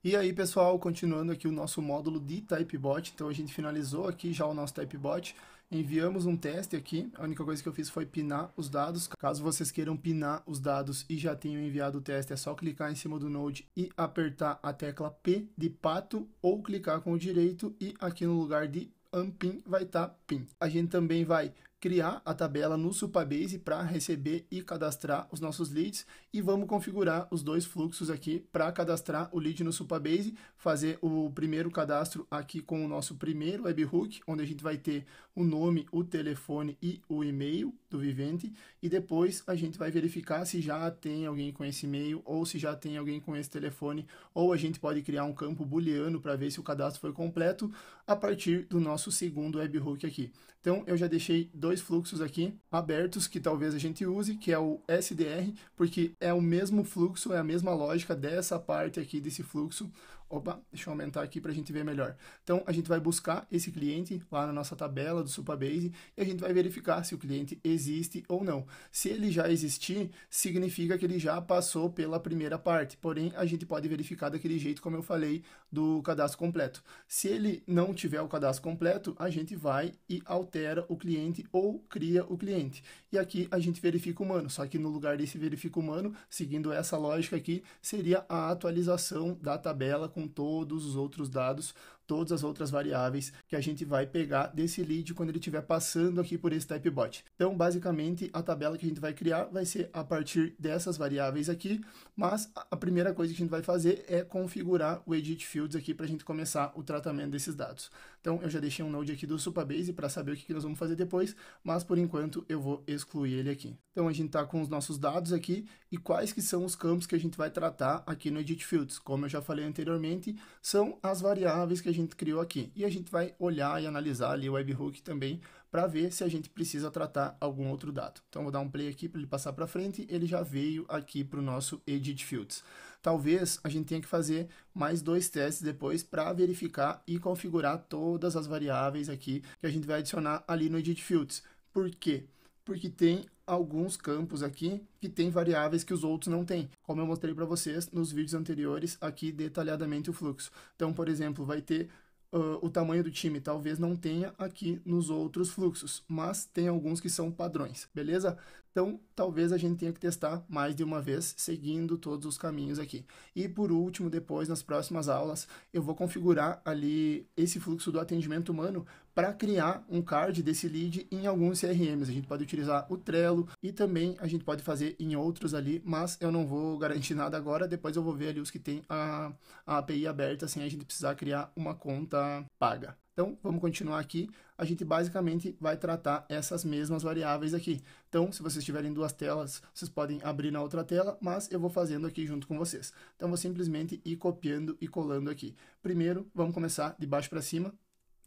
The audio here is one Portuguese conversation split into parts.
E aí, pessoal, continuando aqui o nosso módulo de Typebot. Então, a gente finalizou aqui já o nosso Typebot. Enviamos um teste aqui. A única coisa que eu fiz foi pinar os dados. Caso vocês queiram pinar os dados e já tenham enviado o teste, é só clicar em cima do Node e apertar a tecla P de pato ou clicar com o direito e aqui no lugar de unpin vai estar pin. A gente também vai criar a tabela no Supabase para receber e cadastrar os nossos leads e vamos configurar os dois fluxos aqui para cadastrar o lead no Supabase, fazer o primeiro cadastro aqui com o nosso primeiro webhook, onde a gente vai ter o nome, o telefone e o e-mail do vivente e depois a gente vai verificar se já tem alguém com esse e-mail ou se já tem alguém com esse telefone, ou a gente pode criar um campo booleano para ver se o cadastro foi completo a partir do nosso segundo webhook aqui. Então eu já deixei dois fluxos aqui abertos que talvez a gente use, que é o SDR, porque é o mesmo fluxo, é a mesma lógica dessa parte aqui desse fluxo. Opa, deixa eu aumentar aqui para a gente ver melhor. Então a gente vai buscar esse cliente lá na nossa tabela do Supabase e a gente vai verificar se o cliente existe ou não. Se ele já existir, significa que ele já passou pela primeira parte, porém a gente pode verificar daquele jeito como eu falei do cadastro completo. Se ele não tiver o cadastro completo, a gente vai e altera o cliente ou cria o cliente. E aqui a gente verifica humano, só que no lugar desse verifica humano, seguindo essa lógica aqui, seria a atualização da tabela com todos os outros dados, todas as outras variáveis que a gente vai pegar desse lead quando ele estiver passando aqui por esse typebot. Então, basicamente, a tabela que a gente vai criar vai ser a partir dessas variáveis aqui, mas a primeira coisa que a gente vai fazer é configurar o Edit Fields aqui para a gente começar o tratamento desses dados. Então, eu já deixei um node aqui do Supabase para saber o que nós vamos fazer depois, mas por enquanto eu vou excluir ele aqui. Então, a gente está com os nossos dados aqui e quais que são os campos que a gente vai tratar aqui no Edit Fields. Como eu já falei anteriormente, são as variáveis que a gente criou aqui. E a gente vai olhar e analisar ali o webhook também para ver se a gente precisa tratar algum outro dado. Então, vou dar um play aqui para ele passar para frente. Ele já veio aqui para o nosso Edit Fields. Talvez a gente tenha que fazer mais dois testes depois para verificar e configurar todas as variáveis aqui que a gente vai adicionar ali no Edit Fields. Por quê? Porque tem alguns campos aqui que tem variáveis que os outros não têm, como eu mostrei para vocês nos vídeos anteriores aqui detalhadamente o fluxo. Então, por exemplo, vai ter o tamanho do time, talvez não tenha aqui nos outros fluxos, mas tem alguns que são padrões, beleza? Então, talvez a gente tenha que testar mais de uma vez, seguindo todos os caminhos aqui. E por último, depois, nas próximas aulas, eu vou configurar ali esse fluxo do atendimento humano para criar um card desse lead em alguns CRMs. A gente pode utilizar o Trello e também a gente pode fazer em outros ali, mas eu não vou garantir nada agora, depois eu vou ver ali os que tem a API aberta, sem a gente precisar criar uma conta paga. Então, vamos continuar aqui. A gente basicamente vai tratar essas mesmas variáveis aqui. Então, se vocês tiverem duas telas, vocês podem abrir na outra tela, mas eu vou fazendo aqui junto com vocês. Então, vou simplesmente ir copiando e colando aqui. Primeiro, vamos começar de baixo para cima.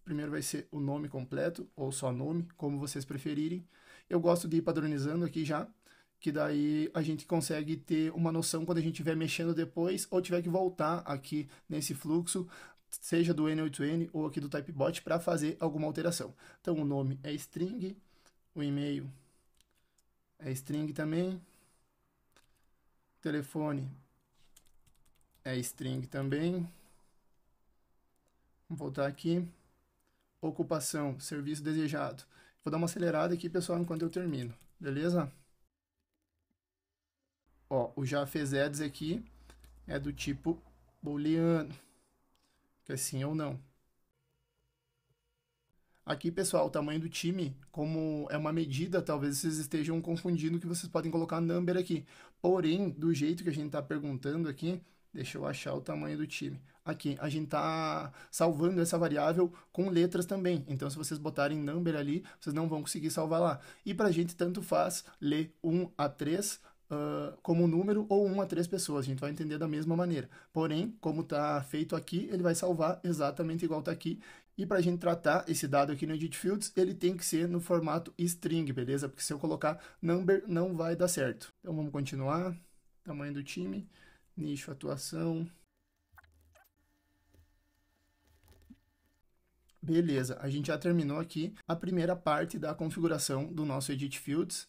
Primeiro vai ser o nome completo, ou só nome, como vocês preferirem. Eu gosto de ir padronizando aqui já, que daí a gente consegue ter uma noção quando a gente estiver mexendo depois, ou tiver que voltar aqui nesse fluxo, seja do N8N ou aqui do Typebot, para fazer alguma alteração. Então, o nome é string, o e-mail é string também, o telefone é string também. Vamos voltar aqui. Ocupação, serviço desejado. Vou dar uma acelerada aqui, pessoal, enquanto eu termino, beleza? Ó, o já fez ads aqui é do tipo booleano, que é sim ou não. Aqui, pessoal, o tamanho do time, como é uma medida, talvez vocês estejam confundindo que vocês podem colocar number aqui. Porém, do jeito que a gente está perguntando aqui, deixa eu achar o tamanho do time. Aqui, a gente está salvando essa variável com letras também. Então, se vocês botarem number ali, vocês não vão conseguir salvar lá. E para a gente, tanto faz ler 1 a 3 como número ou 1 a 3 pessoas. A gente vai entender da mesma maneira. Porém, como está feito aqui, ele vai salvar exatamente igual está aqui. E para a gente tratar esse dado aqui no Edit Fields, ele tem que ser no formato string, beleza? Porque se eu colocar number, não vai dar certo. Então, vamos continuar. Tamanho do time, nicho, atuação. Beleza, a gente já terminou aqui a primeira parte da configuração do nosso Edit Fields.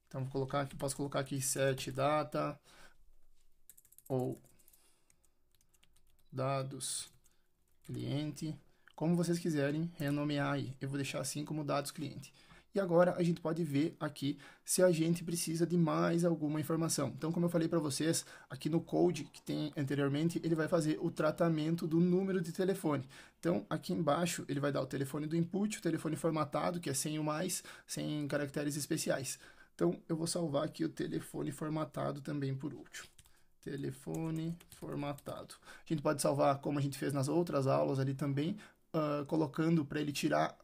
Então, vou colocar aqui, posso colocar aqui set data ou dados cliente, como vocês quiserem renomear aí. Eu vou deixar assim como dados cliente. E agora a gente pode ver aqui se a gente precisa de mais alguma informação. Então, como eu falei para vocês, aqui no code que tem anteriormente, ele vai fazer o tratamento do número de telefone. Então, aqui embaixo, ele vai dar o telefone do input, o telefone formatado, que é sem o mais, sem caracteres especiais. Então, eu vou salvar aqui o telefone formatado também por último. Telefone formatado. A gente pode salvar como a gente fez nas outras aulas ali também, colocando para ele tirar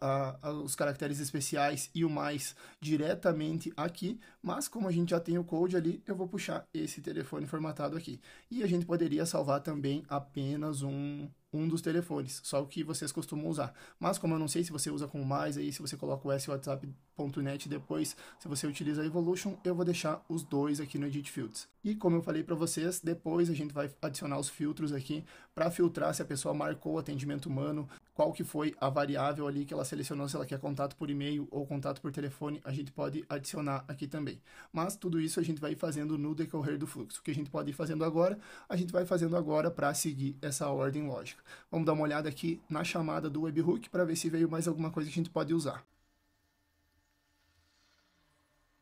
os caracteres especiais e o mais diretamente aqui, mas como a gente já tem o code ali, eu vou puxar esse telefone formatado aqui. E a gente poderia salvar também apenas um dos telefones, só o que vocês costumam usar. Mas como eu não sei se você usa com mais, aí se você coloca o swhatsapp.net depois, se você utiliza a Evolution, eu vou deixar os dois aqui no Edit Fields. E como eu falei para vocês, depois a gente vai adicionar os filtros aqui para filtrar se a pessoa marcou o atendimento humano, qual que foi a variável ali que ela selecionou, se ela quer contato por e-mail ou contato por telefone, a gente pode adicionar aqui também. Mas tudo isso a gente vai fazendo no decorrer do fluxo. O que a gente pode ir fazendo agora, a gente vai fazendo agora para seguir essa ordem lógica. Vamos dar uma olhada aqui na chamada do webhook para ver se veio mais alguma coisa que a gente pode usar.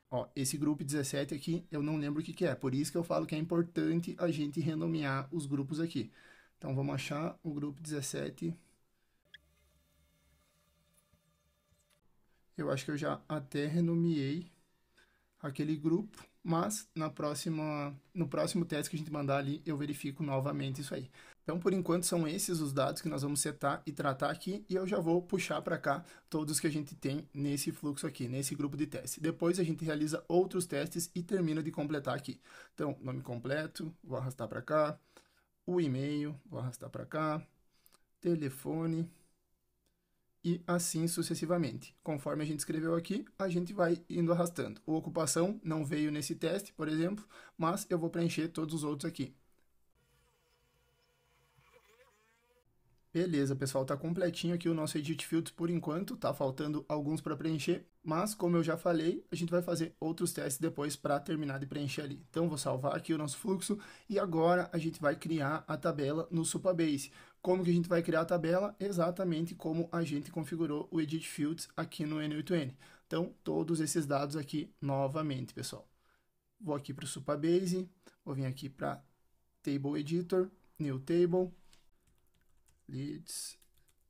Ó, esse grupo 17 aqui, eu não lembro o que é, por isso que eu falo que é importante a gente renomear os grupos aqui. Então, vamos achar o grupo 17. Eu acho que eu já até renomeei aquele grupo, mas no próximo teste que a gente mandar ali, eu verifico novamente isso aí. Então, por enquanto, são esses os dados que nós vamos setar e tratar aqui, e eu já vou puxar para cá todos que a gente tem nesse fluxo aqui, nesse grupo de teste. Depois a gente realiza outros testes e termina de completar aqui. Então, nome completo, vou arrastar para cá, o e-mail, vou arrastar para cá, telefone, e assim sucessivamente. Conforme a gente escreveu aqui, a gente vai indo arrastando. O ocupação não veio nesse teste, por exemplo, mas eu vou preencher todos os outros aqui. Beleza, pessoal, tá completinho aqui o nosso Edit Fields por enquanto, tá faltando alguns para preencher, mas como eu já falei, a gente vai fazer outros testes depois para terminar de preencher ali. Então, vou salvar aqui o nosso fluxo e agora a gente vai criar a tabela no Supabase. Como que a gente vai criar a tabela? Exatamente como a gente configurou o Edit Fields aqui no N8N. Então, todos esses dados aqui novamente, pessoal. Vou aqui para o Supabase, vou vir aqui para Table Editor, New Table, Leads,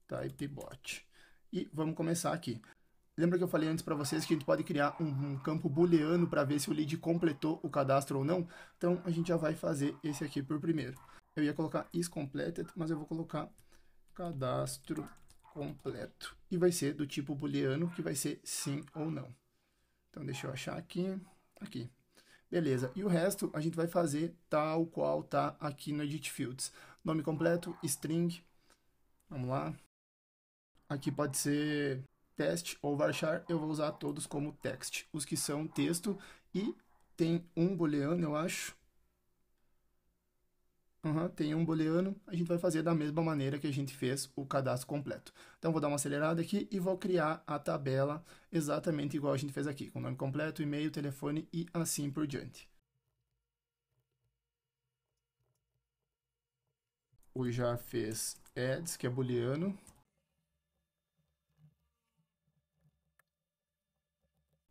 Typebot. E vamos começar aqui. Lembra que eu falei antes para vocês que a gente pode criar um campo booleano para ver se o lead completou o cadastro ou não? Então, a gente já vai fazer esse aqui por primeiro. Eu ia colocar is completed, mas eu vou colocar cadastro completo. E vai ser do tipo booleano, que vai ser sim ou não. Então, deixa eu achar aqui. Aqui. Beleza. E o resto a gente vai fazer tal qual tá aqui no Edit Fields. Nome completo, string. Vamos lá. Aqui pode ser teste ou varchar. Eu vou usar todos como text. Os que são texto e tem um booleano, eu acho. Tem um booleano, a gente vai fazer da mesma maneira que a gente fez o cadastro completo. Então, vou dar uma acelerada aqui e vou criar a tabela exatamente igual a gente fez aqui, com nome completo, e-mail, telefone e assim por diante. O já fez ads, que é booleano.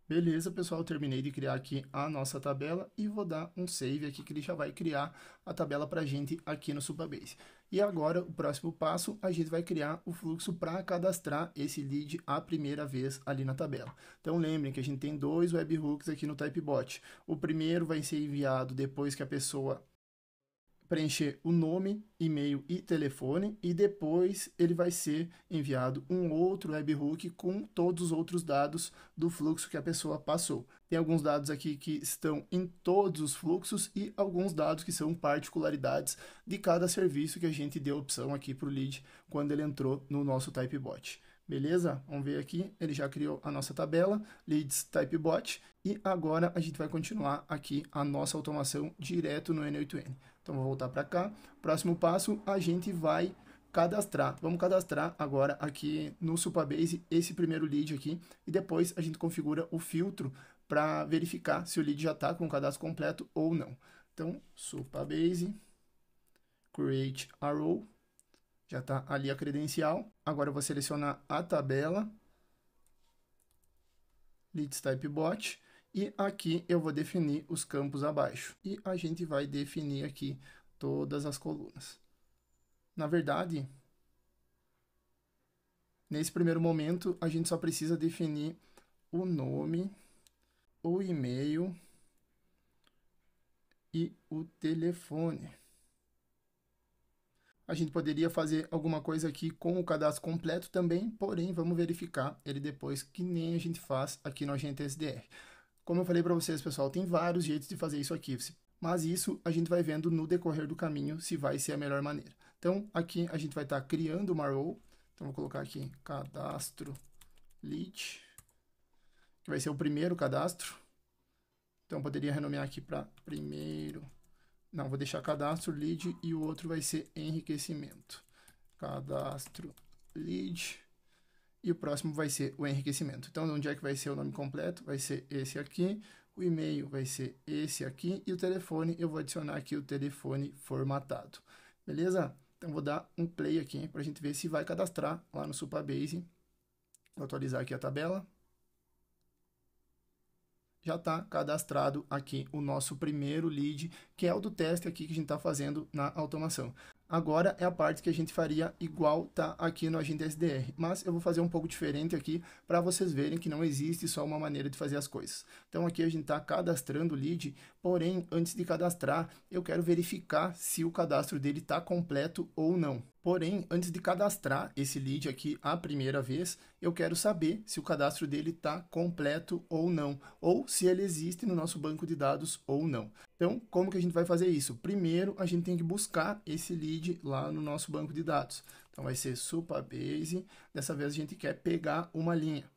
Beleza, pessoal, terminei de criar aqui a nossa tabela e vou dar um save aqui que ele já vai criar a tabela para a gente aqui no Supabase. E agora, o próximo passo, a gente vai criar o fluxo para cadastrar esse lead a primeira vez ali na tabela. Então, lembrem que a gente tem dois webhooks aqui no Typebot. O primeiro vai ser enviado depois que a pessoa preencher o nome, e-mail e telefone e depois ele vai ser enviado um outro webhook com todos os outros dados do fluxo que a pessoa passou. Tem alguns dados aqui que estão em todos os fluxos e alguns dados que são particularidades de cada serviço que a gente deu opção aqui para o lead quando ele entrou no nosso Typebot. Beleza? Vamos ver aqui, ele já criou a nossa tabela, Leads Typebot, e agora a gente vai continuar aqui a nossa automação direto no N8N. Então, vou voltar para cá. Próximo passo, a gente vai cadastrar. Vamos cadastrar agora aqui no Supabase esse primeiro lead aqui, e depois a gente configura o filtro para verificar se o lead já está com o cadastro completo ou não. Então, Supabase, Create a Row, Já está ali a credencial. Agora eu vou selecionar a tabela, Leads Type Bot, e aqui eu vou definir os campos abaixo. E a gente vai definir aqui todas as colunas. Na verdade, nesse primeiro momento, a gente só precisa definir o nome, o e-mail e o telefone. A gente poderia fazer alguma coisa aqui com o cadastro completo também, porém, vamos verificar ele depois, que nem a gente faz aqui no Agente SDR. Como eu falei para vocês, pessoal, tem vários jeitos de fazer isso aqui, mas isso a gente vai vendo no decorrer do caminho se vai ser a melhor maneira. Então, aqui a gente vai estar criando uma row. Então, vou colocar aqui cadastro lead, que vai ser o primeiro cadastro. Então, poderia renomear aqui para primeiro. Não, vou deixar cadastro lead e o outro vai ser enriquecimento. Cadastro lead e o próximo vai ser o enriquecimento. Então, onde é que vai ser o nome completo? Vai ser esse aqui. O e-mail vai ser esse aqui e o telefone eu vou adicionar aqui o telefone formatado. Beleza? Então, vou dar um play aqui para a gente ver se vai cadastrar lá no Supabase. Vou atualizar aqui a tabela. Já está cadastrado aqui o nosso primeiro lead, que é o do teste aqui que a gente está fazendo na automação. Agora é a parte que a gente faria igual tá aqui no Agente SDR, mas eu vou fazer um pouco diferente aqui para vocês verem que não existe só uma maneira de fazer as coisas. Então aqui a gente está cadastrando o lead, porém antes de cadastrar eu quero verificar se o cadastro dele está completo ou não. Porém, antes de cadastrar esse lead aqui a primeira vez, eu quero saber se o cadastro dele está completo ou não, ou se ele existe no nosso banco de dados ou não. Então, como que a gente vai fazer isso? Primeiro, a gente tem que buscar esse lead lá no nosso banco de dados. Então, vai ser Supabase. Dessa vez, a gente quer pegar uma linha.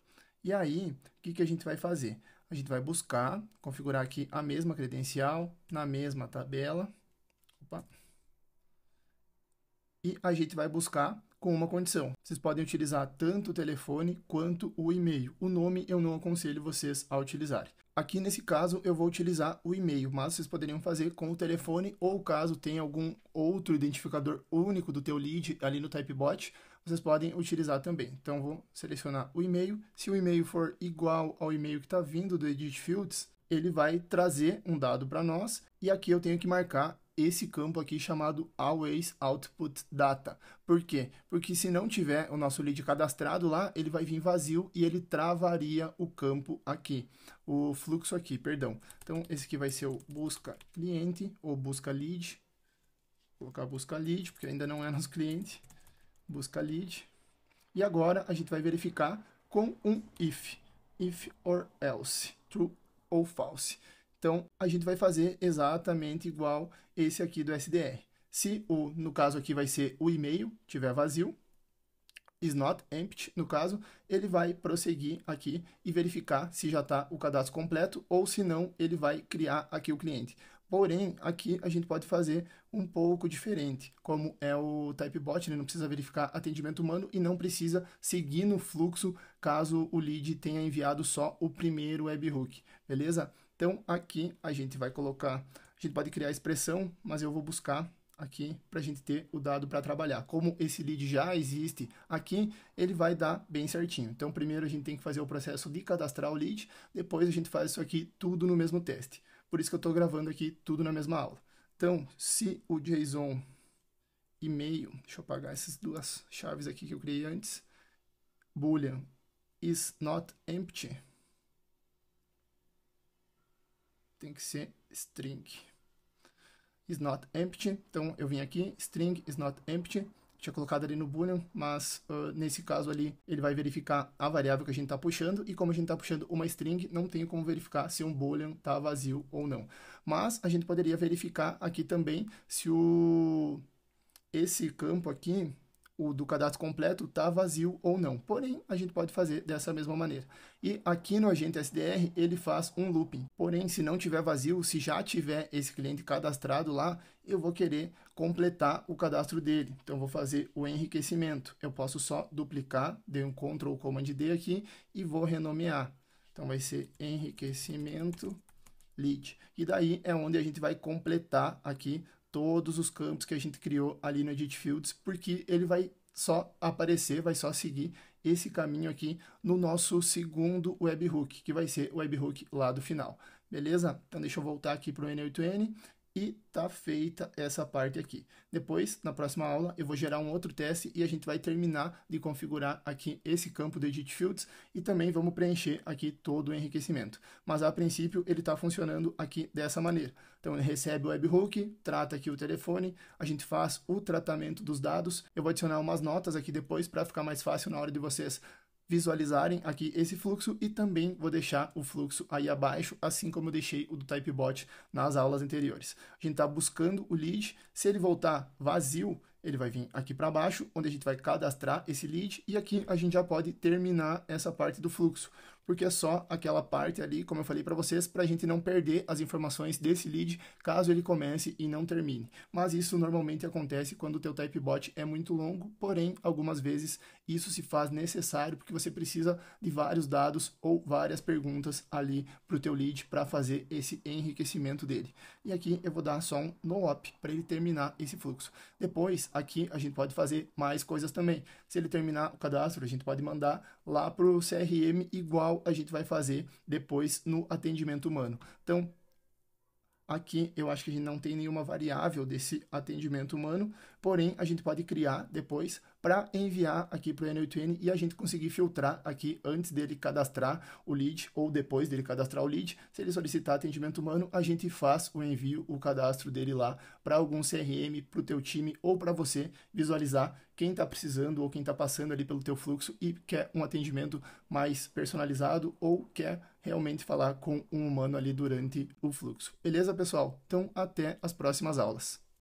E aí, o que a gente vai fazer? A gente vai buscar, configurar aqui a mesma credencial, na mesma tabela. Opa. E a gente vai buscar com uma condição. Vocês podem utilizar tanto o telefone quanto o e-mail. O nome eu não aconselho vocês a utilizarem. Aqui nesse caso eu vou utilizar o e-mail, mas vocês poderiam fazer com o telefone ou caso tenha algum outro identificador único do teu lead ali no Typebot, vocês podem utilizar também. Então vou selecionar o e-mail. Se o e-mail for igual ao e-mail que está vindo do Edit Fields, ele vai trazer um dado para nós e aqui eu tenho que marcar esse campo aqui chamado Always Output Data. Por quê? Porque se não tiver o nosso lead cadastrado lá, ele vai vir vazio e ele travaria o campo aqui, o fluxo aqui, perdão. Então, esse aqui vai ser o busca cliente ou busca lead. Vou colocar busca lead, porque ainda não é nosso cliente. Busca lead. E agora a gente vai verificar com um if or else, true ou false. Então, a gente vai fazer exatamente igual esse aqui do SDR. Se no caso aqui vai ser o e-mail, tiver vazio, is not empty, no caso, ele vai prosseguir aqui e verificar se já está o cadastro completo ou se não, ele vai criar aqui o cliente. Porém, aqui a gente pode fazer um pouco diferente, como é o Typebot, ele não precisa verificar atendimento humano e não precisa seguir no fluxo caso o lead tenha enviado só o primeiro webhook, beleza? Então, aqui a gente vai colocar, a gente pode criar a expressão, mas eu vou buscar aqui para a gente ter o dado para trabalhar. Como esse lead já existe aqui, ele vai dar bem certinho. Então, primeiro a gente tem que fazer o processo de cadastrar o lead, depois a gente faz isso aqui tudo no mesmo teste. Por isso que eu estou gravando aqui tudo na mesma aula. Então, se o JSON e-mail, deixa eu apagar essas duas chaves aqui que eu criei antes, boolean is not empty, tem que ser string is not empty. Então eu vim aqui, string is not empty, tinha colocado ali no boolean, mas nesse caso ali ele vai verificar a variável que a gente está puxando, e como a gente está puxando uma string, não tem como verificar se um boolean está vazio ou não. Mas a gente poderia verificar aqui também se esse campo aqui, o do cadastro completo, está vazio ou não. Porém, a gente pode fazer dessa mesma maneira. E aqui no Agente SDR, ele faz um looping. Porém, se não tiver vazio, se já tiver esse cliente cadastrado lá, eu vou querer completar o cadastro dele. Então, vou fazer o enriquecimento. Eu posso só duplicar, dei um Ctrl Command D aqui e vou renomear. Então, vai ser enriquecimento lead. E daí é onde a gente vai completar aqui todos os campos que a gente criou ali no Edit Fields, porque ele vai só aparecer, vai só seguir esse caminho aqui no nosso segundo webhook, que vai ser o webhook lá do final. Beleza? Então deixa eu voltar aqui para o N8N e tá feita essa parte aqui. Depois, na próxima aula, eu vou gerar um outro teste e a gente vai terminar de configurar aqui esse campo do Edit Fields e também vamos preencher aqui todo o enriquecimento. Mas a princípio ele está funcionando aqui dessa maneira. Então ele recebe o webhook, trata aqui o telefone, a gente faz o tratamento dos dados. Eu vou adicionar umas notas aqui depois para ficar mais fácil na hora de vocês visualizarem aqui esse fluxo e também vou deixar o fluxo aí abaixo, assim como eu deixei o do Typebot nas aulas anteriores. A gente está buscando o lead, se ele voltar vazio, ele vai vir aqui para baixo, onde a gente vai cadastrar esse lead e aqui a gente já pode terminar essa parte do fluxo, porque é só aquela parte ali, como eu falei para vocês, para a gente não perder as informações desse lead caso ele comece e não termine. Mas isso normalmente acontece quando o teu Typebot é muito longo, porém, algumas vezes isso se faz necessário porque você precisa de vários dados ou várias perguntas ali para o teu lead para fazer esse enriquecimento dele. E aqui eu vou dar só um no-op para ele terminar esse fluxo. Depois, aqui a gente pode fazer mais coisas também. Se ele terminar o cadastro, a gente pode mandar lá para o CRM igual a gente vai fazer depois no atendimento humano. Então, aqui eu acho que a gente não tem nenhuma variável desse atendimento humano, porém a gente pode criar depois para enviar aqui para o N8N e a gente conseguir filtrar aqui antes dele cadastrar o lead ou depois dele cadastrar o lead. Se ele solicitar atendimento humano, a gente faz o envio, o cadastro dele lá para algum CRM, para o teu time ou para você visualizar quem está precisando ou quem está passando ali pelo teu fluxo e quer um atendimento mais personalizado ou quer realmente falar com um humano ali durante o fluxo. Beleza, pessoal? Então, até as próximas aulas.